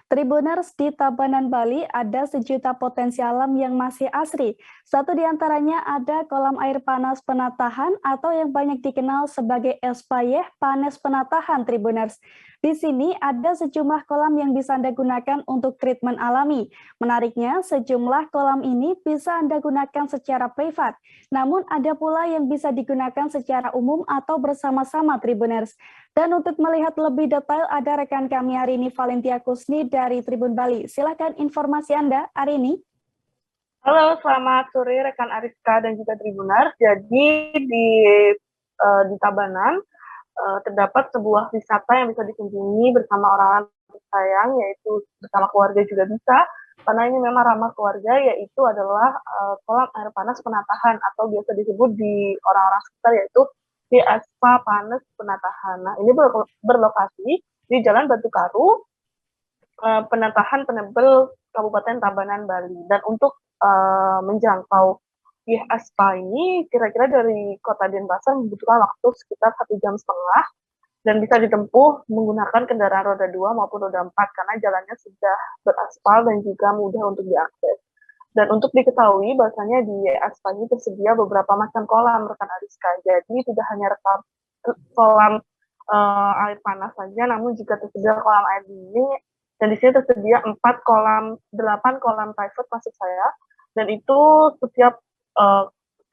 Tribuners, di Tabanan Bali ada sejuta potensi alam yang masih asri. Satu di antaranya ada kolam air panas penatahan atau yang banyak dikenal sebagai Espayeh Panas Penatahan Tribuners. Di sini ada sejumlah kolam yang bisa Anda gunakan untuk treatment alami. Menariknya, sejumlah kolam ini bisa Anda gunakan secara privat. Namun ada pula yang bisa digunakan secara umum atau bersama-sama Tribuners. Dan untuk melihat lebih detail ada rekan kami Arini Valentia Kusni dari Tribun Bali. Silakan informasi Anda, Arini. Halo, selamat sore rekan Ariska dan juga Tribuners. Jadi di Tabanan terdapat sebuah wisata yang bisa dikunjungi bersama orang tersayang, yaitu bersama keluarga juga bisa. Karena ini memang ramah keluarga, yaitu adalah kolam air panas penatahan atau biasa disebut di orang-orang sekitar yaitu di Spa Panas Penatahan. Nah, ini berlokasi di Jalan Batu Karu, Penatahan Penebel, Kabupaten Tabanan, Bali. Dan untuk menjangkau di Spa ini, kira-kira dari Kota Denpasar membutuhkan waktu sekitar 1,5 jam dan bisa ditempuh menggunakan kendaraan roda 2 maupun roda 4 karena jalannya sudah beraspal dan juga mudah untuk diakses. Dan untuk diketahui bahasanya di Spa ini tersedia beberapa macam kolam rekan Ariska. Jadi tidak hanya kolam air panas saja, namun juga tersedia kolam air dingin. Dan di sini tersedia 8 kolam private maksud saya. Dan itu setiap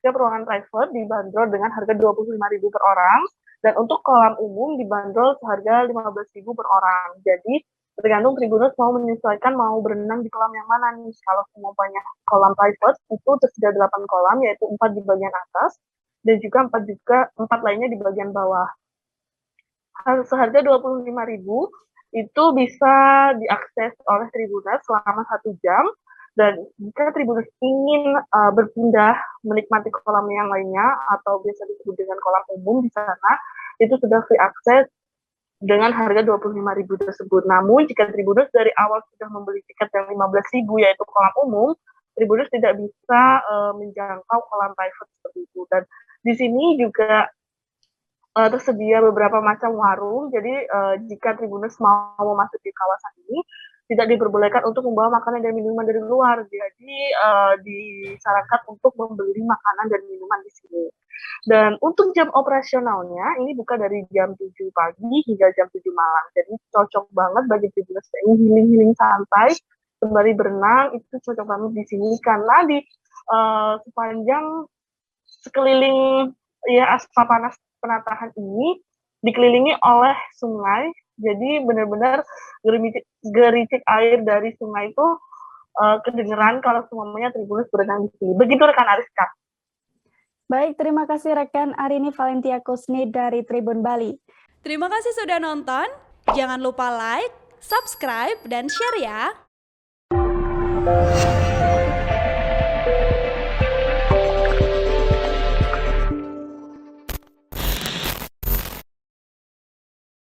ruangan private dibanderol dengan harga 25.000 per orang. Dan untuk kolam umum dibanderol seharga 15.000 per orang. Jadi tergantung Tribuners mau menyesuaikan mau berenang di kolam yang mana nih. Kalau mau banyak kolam private itu tersedia 8 kolam, yaitu 4 di bagian atas dan juga 4 lainnya di bagian bawah. Seharga 25.000 itu bisa diakses oleh Tribuners selama 1 jam. Dan jika Tribuners ingin berpindah menikmati kolam yang lainnya atau biasa disebut dengan kolam umum di sana, itu sudah free akses dengan harga 25.000 tersebut. Namun jika Tribuners dari awal sudah membeli tiket yang 15.000 yaitu kolam umum, Tribuners tidak bisa menjangkau kolam private seperti itu. Dan di sini juga tersedia beberapa macam warung. Jadi jika Tribuners mau memasuki kawasan ini, tidak diperbolehkan untuk membawa makanan dan minuman dari luar. Jadi disarankan untuk membeli makanan dan minuman di sini. Dan untuk jam operasionalnya, ini buka dari jam 7 pagi hingga jam 7 malam. Jadi cocok banget bagi Tribuners yang healing-healing santai, sembari berenang, itu cocok banget di sini. Karena di sepanjang sekeliling Spa Panas Penatahan ini dikelilingi oleh sungai. Jadi benar-benar gericik air dari sungai itu kedengeran kalau semuanya Tribuners berenang di sini. Begitu rekan Ariska. Baik, terima kasih rekan Arini Valentia Kusni dari Tribun Bali. Terima kasih sudah nonton. Jangan lupa like, subscribe, dan share ya.